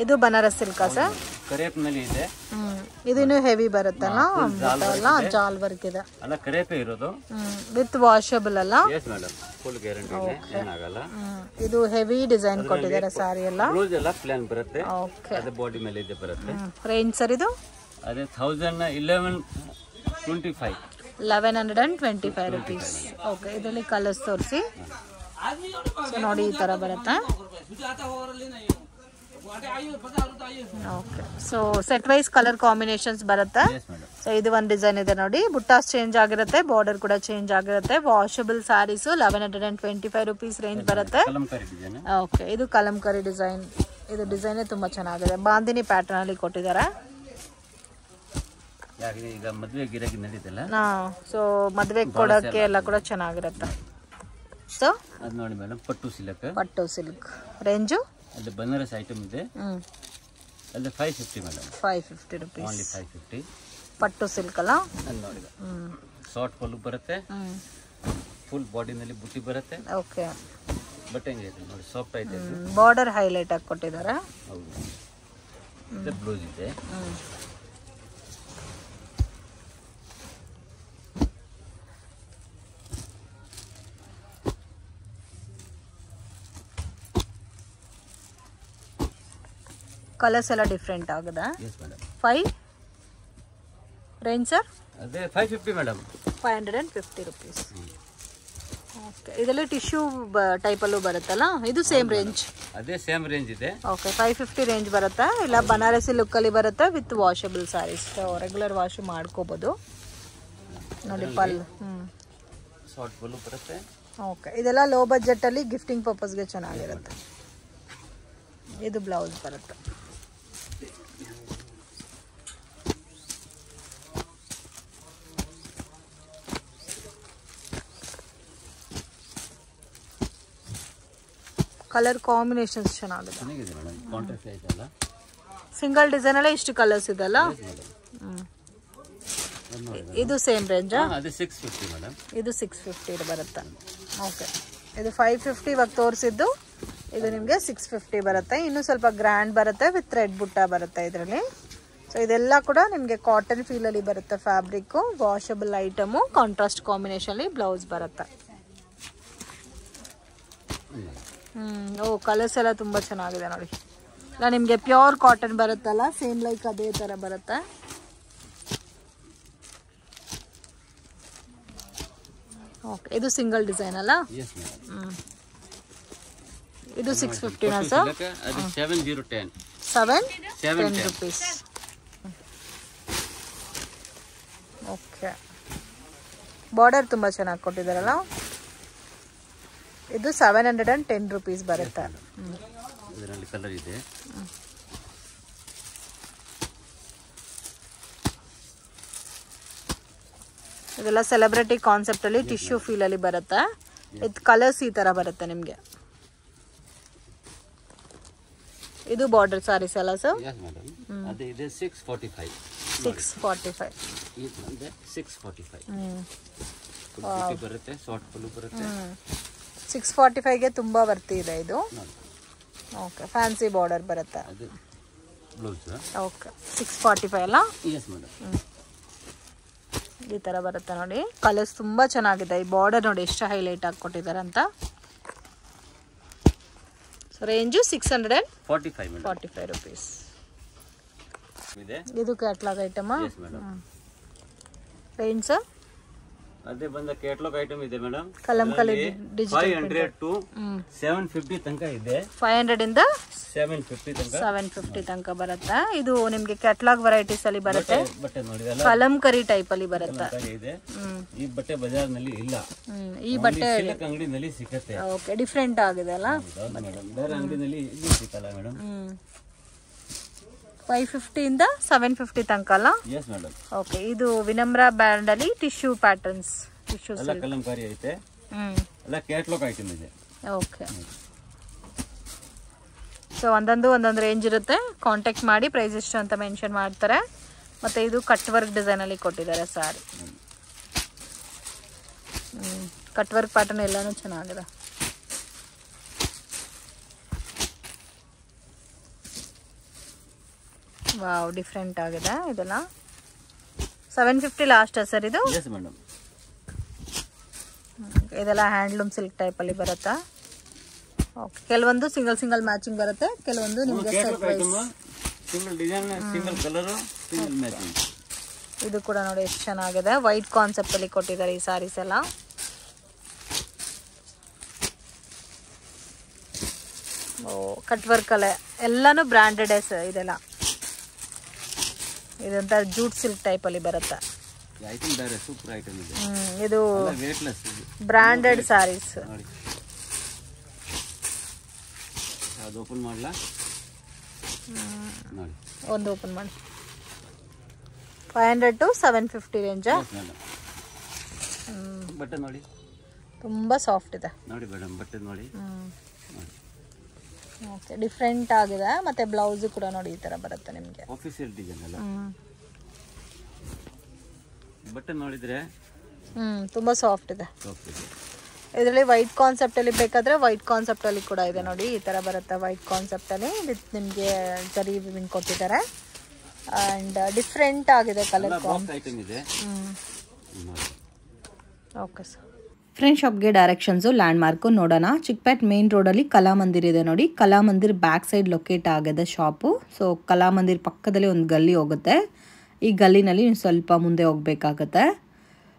Speaker 1: ಇದು ಬನಾರಸ್ ಸಿಲ್ಕ್ ಸರ್?
Speaker 2: ಕರೇಪ್ನಲ್ಲಿ ಇದೆ.
Speaker 1: ಇದು ಇನ್ನೂ ಹೆವಿ ಬರುತ್ತಲ್ಲ, ಜಾಲ್ ವರ್ಕ್ ಇದೆ. ವಿತ್ ವಾಷಬಲ್ ಅಲ್ಲ? ಇದು ಹೆವಿ ಡಿಸೈನ್ ಕೊಟ್ಟಿದ್ದಾರೆ ಸಾರಿ ಎಲ್ಲ. ರೇಂಜ್ ಸರ್ ಇದು? 1125 ರುಪೀಸ್. ಓಕೆ, ಇದರಲ್ಲಿ ಕಲರ್ಸ್ ತೋರಿಸಿ. ಸೊ ನೋಡಿ ಈ ಥರ ಬರುತ್ತೆ. Okay, so set wise colour combinations ಬರುತ್ತೆ. ಸೊ ಇದು ಒಂದು ಡಿಸೈನ್ ಇದೆ ನೋಡಿ. ಬುಟ್ಟಾಸ್ ಚೇಂಜ್ ಆಗಿರುತ್ತೆ, ಬಾರ್ಡರ್ ಕೂಡ ಚೇಂಜ್ ಆಗಿರುತ್ತೆ. ವಾಷಬಲ್ ಸ್ಯಾರೀಸು 1125 ರುಪೀಸ್ ರೇಂಜ್ ಬರುತ್ತೆ. ಓಕೆ, ಇದು ಕಲಂಕರಿ ಡಿಸೈನ್. ಇದು ಡಿಸೈನೇ ತುಂಬ ಚೆನ್ನಾಗಿದೆ. ಬಾಂದಿನಿ ಪ್ಯಾಟರ್ನ್ ಅಲ್ಲಿ ಕೊಟ್ಟಿದ್ದಾರೆ. ಸೊ ಮದುವೆಗೆ ಕೊಡೋಕ್ಕೆ ಎಲ್ಲ ಕೂಡ ಚೆನ್ನಾಗಿರುತ್ತೆ. ಸೊ
Speaker 2: ಅದು ನೋಡಿ ಮೇಡಮ್,
Speaker 1: ಪಟ್ಟು ಸಿಲ್ಕ್ ರೇಂಜು
Speaker 2: ಅದು ಬನಾರಸ್ ಐಟಮ್ ಇದೆ. ಅದು 550 ಮೇಡಮ್. 550
Speaker 1: ರುಪೀಸ್.
Speaker 2: ಓನ್ಲಿ 550.
Speaker 1: ಪಟ್ಟು ಸಿಲ್ಕ್ ಅಲ್ಲ?
Speaker 2: ಅದು ನೋಡಿ ಶಾರ್ಟ್ ಪಲ್ಲು ಬರುತ್ತೆ, ಫುಲ್ ಬಾಡಿನಲ್ಲಿ ಬುಟ್ಟಿ ಬರುತ್ತೆ.
Speaker 1: ಓಕೆ,
Speaker 2: ಬಟ್ ಹೆಂಗೆ ನೋಡಿ ಸಾಫ್ಟ್ ಐತೆ.
Speaker 1: ಬಾರ್ಡರ್ ಹೈಲೈಟ್ ಆಗಿ ಕೊಟ್ಟಿದ್ದಾರೆ.
Speaker 2: ಹೌದು, ಇದು ಬ್ಲೌಸ್ ಇದೆ.
Speaker 1: ಕಲರ್ಸ್ ಎಲ್ಲ ಡಿಫ್ರೆಂಟ್ ಆಗಿದೆ. 5 ರೇಂಜ್ ಸರ್?
Speaker 2: ಅದೇ 550 ಮೇಡಮ್.
Speaker 1: 550 ರುಪೀಸ್. ಓಕೆ, ಇದರಲ್ಲಿ ಟಿಶ್ಯೂ ಟೈಪಲ್ಲೂ ಬರುತ್ತಲ್ಲ, ಇದು ಸೇಮ್ ರೇಂಜ್?
Speaker 2: ಅದೇ ಸೇಮ್ ರೇಂಜ್ ಇದೆ.
Speaker 1: ಓಕೆ, 550 ರೇಂಜ್ ಬರುತ್ತೆ. ಇಲ್ಲ ಬನಾರಸಿ ಲುಕ್ಕಲ್ಲಿ ಬರುತ್ತೆ with washable saris. Regular wash ಮಾಡ್ಕೋಬೋದು. ನೋಡಿ ಪಲ್ಲು
Speaker 2: ಶಾರ್ಟ್ ಪಲ್ಲು ಬರುತ್ತೆ.
Speaker 1: ಓಕೆ, ಇದೆಲ್ಲ ಲೋ ಬಜೆಟಲ್ಲಿ ಗಿಫ್ಟಿಂಗ್ ಪರ್ಪಸ್ಗೆ ಚೆನ್ನಾಗಿರುತ್ತೆ. ಇದು ಬ್ಲೌಸ್ ಬರುತ್ತೆ. ಕಲರ್ ಕಾಂಬಿನೇಷನ್ಸ್ ಚೆನ್ನಾಗಿದೆ. ಸಿಂಗಲ್ ಡಿಸೈನ್ ಅಲ್ಲೇ ಇಷ್ಟು ಕಲರ್ಸ್ ಇದೆಲ್ಲ. ಇದು ಸೇಮ್ ರೇಂಜಾ? ಇದು 650 ಬರುತ್ತೆ. ಓಕೆ, ಇದು 550 ಇವಾಗ ತೋರಿಸಿದ್ದು. ಇದು ನಿಮಗೆ 650 ಬರುತ್ತೆ. ಇನ್ನೂ ಸ್ವಲ್ಪ ಗ್ರ್ಯಾಂಡ್ ಬರುತ್ತೆ ವಿತ್ ಥ್ರೆಡ್ ಬುಟ್ಟ ಬರುತ್ತೆ ಇದರಲ್ಲಿ. ಸೊ ಇದೆಲ್ಲ ಕೂಡ ನಿಮಗೆ ಕಾಟನ್ ಫೀಲಲ್ಲಿ ಬರುತ್ತೆ. ಫ್ಯಾಬ್ರಿಕ್ಕು ವಾಷಬಲ್ ಐಟಮು, ಕಾಂಟ್ರಾಸ್ಟ್ ಕಾಂಬಿನೇಷನಲ್ಲಿ ಬ್ಲೌಸ್ ಬರುತ್ತೆ. ಓ, ಕಲರ್ಸ್ ಎಲ್ಲ ತುಂಬ ಚೆನ್ನಾಗಿದೆ ನೋಡಿ. ಇಲ್ಲ ನಿಮಗೆ ಪ್ಯೂರ್ ಕಾಟನ್ ಬರುತ್ತಲ್ಲ, ಸೇಮ್ ಲೈಕ್ ಅದೇ ಥರ ಬರುತ್ತೆ. ಓಕೆ, ಇದು ಸಿಂಗಲ್ ಡಿಸೈನ್ ಅಲ್ಲ? ಇದು 650 ಸರ್? 710 ರುಪೀಸ್. ಓಕೆ, ಬಾರ್ಡರ್ ತುಂಬ ಚೆನ್ನಾಗಿ ಕೊಟ್ಟಿದ್ದಾರಲ್ಲ. ಇದು 710 ರುಪೀಸ್ ಬರುತ್ತೆ.
Speaker 2: ಕಲರ್ ಇದೆ.
Speaker 1: ಇದೆಲ್ಲ ಸೆಲೆಬ್ರಿಟಿ ಕಾನ್ಸೆಪ್ಟ್ ಅಲ್ಲಿ ಟಿಶ್ಯೂ ಫೀಲ್ ಅಲ್ಲಿ ಬರುತ್ತೆ. ಇದು ಕಲರ್ಸ್ ಈ ತರ ಬರುತ್ತೆ ನಿಮಗೆ. ಇದು ಬಾರ್ಡರ್ ಸಾರೀಸ್ ಅಲ್ಲ ಸರ್?
Speaker 2: yes madam. ಅದು ಇದೆ 645.
Speaker 1: 645.
Speaker 2: ಇದು ಬಂದೆ 645. ಬುಟ್ಟಿ ಬರುತ್ತೆ, ಶಾರ್ಟ್ ಪಲ್ಲು ಬರುತ್ತೆ.
Speaker 1: 645 ಗೆ ತುಂಬಾ ವರ್ತಿ ಇದೆ ಇದು. ಓಕೆ, ಫ್ಯಾನ್ಸಿ ಬಾರ್ಡರ್ ಬರುತ್ತೆ.
Speaker 2: ಅದು ಬ್ಲೌಸ್.
Speaker 1: ಓಕೆ, 645 ಅಲ್ಲ?
Speaker 2: yes madam.
Speaker 1: ಈ ತರ ಬರುತ್ತೆ ನೋಡಿ. ಕಲರ್ಸ್ ತುಂಬಾ ಚೆನ್ನಾಗಿದೆ. ಈ ಬಾರ್ಡರ್ ನೋಡಿ ಎಷ್ಟು ಹೈಲೈಟ್ ಆಗಿ ಕೊಟ್ಟಿದ್ದಾರೆ ಅಂತ. ಸೊ ರೇಂಜು
Speaker 2: 645
Speaker 1: 45 rupees
Speaker 2: ಇದೆ.
Speaker 1: ಇದು catalogue item.
Speaker 2: Yes madam.
Speaker 1: Range
Speaker 2: ಅದೇ ಬಂದ ಕ್ಯಾಟ್ಲಾಗ್ ಐಟಮ್ ಇದೆ ಮೇಡಮ್.
Speaker 1: ಕಲಂಕಲಿ ಡಿಜಿಟಲ್
Speaker 2: 500 to 750 ತನಕ ಇದೆ.
Speaker 1: 500 ಇಂದ
Speaker 2: 750
Speaker 1: ತನಕ ಬರುತ್ತೆ. ಇದು ನಿಮ್ಗೆ ಕ್ಯಾಟ್ಲಾಗ್ ವೆರೈಟೀಸ್ ಅಲ್ಲಿ ಬರುತ್ತೆ.
Speaker 2: ಬಟ್ಟೆ ನೋಡಿ ಅಲ್ಲ,
Speaker 1: ಕಲಂಕರಿ ಟೈಪ್ ಅಲ್ಲಿ ಬರುತ್ತೆ.
Speaker 2: ಇದೆ. ಈ ಬಟ್ಟೆ ಬಜಾರ್ನಲ್ಲಿ ಇಲ್ಲ.
Speaker 1: ಈ ಬಟ್ಟೆ
Speaker 2: ಸಿಲ್ಕ್ ಅಂಗಡಿನಲ್ಲಿ ಸಿಗುತ್ತೆ.
Speaker 1: ಓಕೆ, ಡಿಫರೆಂಟ್ ಆಗಿದೆ ಅಲ್ಲ
Speaker 2: ಮೇಡಮ್. ಬೇರೆ ಅಂಗಡಿನಲ್ಲಿ ಇದು ಸಿಕ್ಕಲ್ಲ ಮೇಡಮ್.
Speaker 1: 550 ಇಂದ 750 ತನಕ ಅಲ್ಲ?
Speaker 2: Yes madam.
Speaker 1: ಓಕೆ, ಇದು ವಿನಮ್ರ ಬ್ರ್ಯಾಂಡ್ ಅಲ್ಲಿ ಟಿಶ್ಯೂ ಪ್ಯಾಟರ್ನ್ಸ್, ಟಿಶ್ಯೂ
Speaker 2: ಎಲ್ಲ ಕಲಂಕಾರಿ ಐತೆ. ಎಲ್ಲ ಕ್ಯಾಟ್ಲಾಗ್ ಐಟಮ್ ಇದೆ.
Speaker 1: ಓಕೆ, ಸೊ ಒಂದೊಂದು ರೇಂಜ್ ಇರುತ್ತೆ. ಕಾಂಟ್ಯಾಕ್ಟ್ ಮಾಡಿ ಪ್ರೈಸ್ ಎಷ್ಟು ಅಂತ ಮೆನ್ಷನ್ ಮಾಡ್ತಾರೆ. ಮತ್ತೆ ಇದು ಕಟ್ ವರ್ಕ್ ಡಿಸೈನ್ ಅಲ್ಲಿ ಕೊಟ್ಟಿದ್ದಾರೆ ಸಾರಿ. ಕಟ್ ವರ್ಕ್ ಪ್ಯಾಟರ್ನ್ ಎಲ್ಲಾನು ಚೆನ್ನಾಗಿದೆ. ವಾವ್, ಡಿಫ್ರೆಂಟ್ ಆಗಿದೆ ಇದೆಲ್ಲ. 750 ಲಾಸ್ಟ್ ಸರ್ ಇದು?
Speaker 2: Yes madam.
Speaker 1: ಇದೆಲ್ಲ ಹ್ಯಾಂಡ್ಲೂಮ್ ಸಿಲ್ಕ್ ಟೈಪ್ ಅಲ್ಲಿ ಬರುತ್ತಾ? ಓಕೆ, ಕೆಲವೊಂದು ಸಿಂಗಲ್ ಮ್ಯಾಚಿಂಗ್ ಬರುತ್ತೆ, ಕೆಲವೊಂದು ನಿಮಗೆ set wise
Speaker 2: single design, single colour, single matching.
Speaker 1: ಇದು ಕೂಡ ನೋಡಿ ಎಷ್ಟು ಚೆನ್ನಾಗಿದೆ. ವೈಟ್ ಕಾನ್ಸೆಪ್ಟ್ ಅಲ್ಲಿ ಕೊಟ್ಟಿದ್ದಾರೆ ಈ ಸಾರೀಸ್ ಎಲ್ಲ. ಓ, ಕಟ್ ವರ್ಕ್ ಅಲ್ಲೇ ಎಲ್ಲಾನು ಬ್ರಾಂಡೆಡ್ ಇದೆಲ್ಲ. ಇದಂತ ಜೂಟ್ ಸಿಲ್ಕ್ ಟೈಪ್ ಅಲ್ಲಿ ಬರುತ್ತೆ.
Speaker 2: ಐಟಮ್ ಬೇರೆ ಸೂಪರ್ ಐಟಮ್ ಇದೆ.
Speaker 1: ಇದು
Speaker 2: ವೇಟ್ಲೆಸ್
Speaker 1: ಬ್ರಾಂಡೆಡ್ ಸಾರೀಸ್.
Speaker 2: ನೋಡಿ, ಅದು ಓಪನ್ ಮಾಡಲಾ? ನೋಡಿ,
Speaker 1: ಒಂದು ಓಪನ್ ಮಾಡಿ. 500 to 750 ರೇಂಜ್.
Speaker 2: ಬಟ್ಟೆ ನೋಡಿ,
Speaker 1: ತುಂಬಾ ಸಾಫ್ಟ್ ಇದೆ
Speaker 2: ನೋಡಿ ಮೇಡಮ್. ಬಟ್ಟೆ ನೋಡಿ.
Speaker 1: ಓಕೆ, ಡಿಫ್ರೆಂಟ್ ಆಗಿದೆ. ಮತ್ತೆ ಬ್ಲೌಸ್ ಕೂಡ ನೋಡಿ ಈ ತರ ಬರುತ್ತೆ ನಿಮಗೆ.
Speaker 2: ಆಫೀಸಿಯಲ್ ಡಿಸೈನ್ ಅಲ್ಲ. ಬಟ್ಟೆ ನೋಡಿದ್ರೆ
Speaker 1: ತುಂಬಾ ಸಾಫ್ಟ್ ಇದೆ. ಇದರಲ್ಲಿ ವೈಟ್ ಕಾನ್ಸೆಪ್ಟ್ ಅಲ್ಲಿ ಬೇಕಾದ್ರೆ ವೈಟ್ ಕಾನ್ಸೆಪ್ಟ್ ಅಲ್ಲಿ ಕೂಡ ಇದೆ ನೋಡಿ. ಈ ತರ ಬರುತ್ತೆ ವೈಟ್ ಕಾನ್ಸೆಪ್ಟ್ ಅಲ್ಲಿ. ನಿಮಗೆ ಜರಿ ವಿವಿಂಗ್ ಕೊಟ್ಟಿದ್ದಾರೆ ಅಂಡ್ ಡಿಫ್ರೆಂಟ್ ಆಗಿದೆ ಕಲರ್
Speaker 2: ಐಟಮ್ ಇದೆ.
Speaker 1: Okay sir.
Speaker 3: ಫ್ರೆಂಡ್ ಶಾಪ್ಗೆ ಡೈರೆಕ್ಷನ್ಸು ಲ್ಯಾಂಡ್ ಮಾರ್ಕು ನೋಡೋಣ. ಚಿಕ್ಕಪೇಟ್ ಮೇನ್ ರೋಡಲ್ಲಿ ಕಲಾಮಂದಿರ್ ಇದೆ ನೋಡಿ. ಕಲಾಮಂದಿರ್ ಬ್ಯಾಕ್ ಸೈಡ್ ಲೊಕೇಟ್ ಆಗಿದೆ ಶಾಪು. ಸೊ ಕಲಾಮಂದಿರ್ ಪಕ್ಕದಲ್ಲಿ ಒಂದು ಗಲ್ಲಿ ಹೋಗುತ್ತೆ. ಈ ಗಲ್ಲಿನಲ್ಲಿ ಸ್ವಲ್ಪ ಮುಂದೆ ಹೋಗಬೇಕಾಗತ್ತೆ.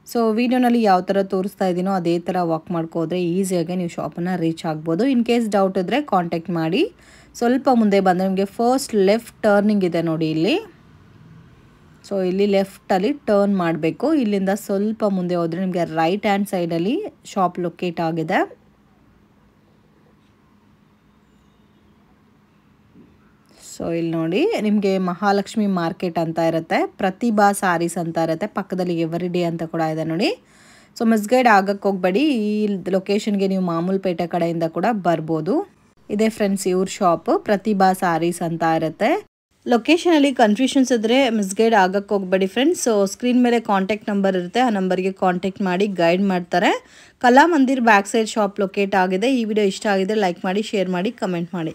Speaker 3: ಸೊ ವಿಡಿಯೋನಲ್ಲಿ ಯಾವ ಥರ ತೋರಿಸ್ತಾ ಇದ್ದೀನೋ ಅದೇ ಥರ ವಾಕ್ ಮಾಡ್ಕೋದ್ರೆ ಈಸಿಯಾಗಿ ನೀವು ಶಾಪನ್ನು ರೀಚ್ ಆಗ್ಬೋದು. ಇನ್ ಕೇಸ್ ಡೌಟ್ ಇದ್ದರೆ ಕಾಂಟ್ಯಾಕ್ಟ್ ಮಾಡಿ. ಸ್ವಲ್ಪ ಮುಂದೆ ಬಂದರೆ ನಿಮಗೆ ಫಸ್ಟ್ ಲೆಫ್ಟ್ ಟರ್ನಿಂಗ್ ಇದೆ ನೋಡಿ ಇಲ್ಲಿ. ಸೊ ಇಲ್ಲಿ ಲೆಫ್ಟಲ್ಲಿ ಟರ್ನ್ ಮಾಡಬೇಕು. ಇಲ್ಲಿಂದ ಸ್ವಲ್ಪ ಮುಂದೆ ಹೋದರೆ ನಿಮಗೆ ರೈಟ್ ಹ್ಯಾಂಡ್ ಸೈಡಲ್ಲಿ ಶಾಪ್ ಲೊಕೇಟ್ ಆಗಿದೆ. ಸೊ ಇಲ್ಲಿ ನೋಡಿ ನಿಮಗೆ ಮಹಾಲಕ್ಷ್ಮಿ ಮಾರ್ಕೆಟ್ ಅಂತ ಇರುತ್ತೆ, ಪ್ರತಿಭಾ ಸಾರೀಸ್ ಅಂತ ಇರುತ್ತೆ, ಪಕ್ಕದಲ್ಲಿ ಎವರಿ ಡೇ ಅಂತ ಕೂಡ ಇದೆ ನೋಡಿ. ಸೊ ಮಿಸ್ಗೈಡ್ ಆಗಕ್ಕೆ ಹೋಗಬೇಡಿ. ಈ ಲೊಕೇಶನ್ಗೆ ನೀವು ಮಾಮೂಲ್ಪೇಟೆ ಕಡೆಯಿಂದ ಕೂಡ ಬರ್ಬೋದು. ಇದೇ ಫ್ರೆಂಡ್ಸ್ ಇವ್ರ ಶಾಪ್ ಪ್ರತಿಭಾ ಸಾರೀಸ್ ಅಂತ ಇರುತ್ತೆ. ಲೊಕೇಶನಲ್ಲಿ ಕನ್ಫ್ಯೂಷನ್ಸ್ ಇದ್ದರೆ ಮಿಸ್ಗೈಡ್ ಆಗಕ್ಕೆ ಹೋಗಬೇಡಿ ಫ್ರೆಂಡ್ಸ್. ಸೊ ಸ್ಕ್ರೀನ್ ಮೇಲೆ ಕಾಂಟ್ಯಾಕ್ಟ್ ನಂಬರ್ ಇರುತ್ತೆ, ಆ ನಂಬರ್ಗೆ ಕಾಂಟ್ಯಾಕ್ಟ್ ಮಾಡಿ ಗೈಡ್ ಮಾಡ್ತಾರೆ. Kalamandir back side shop locate ಆಗಿದೆ. ಈ ವಿಡಿಯೋ ಇಷ್ಟ ಆಗಿದ್ರೆ ಲೈಕ್ ಮಾಡಿ, ಶೇರ್ ಮಾಡಿ, ಕಮೆಂಟ್ ಮಾಡಿ.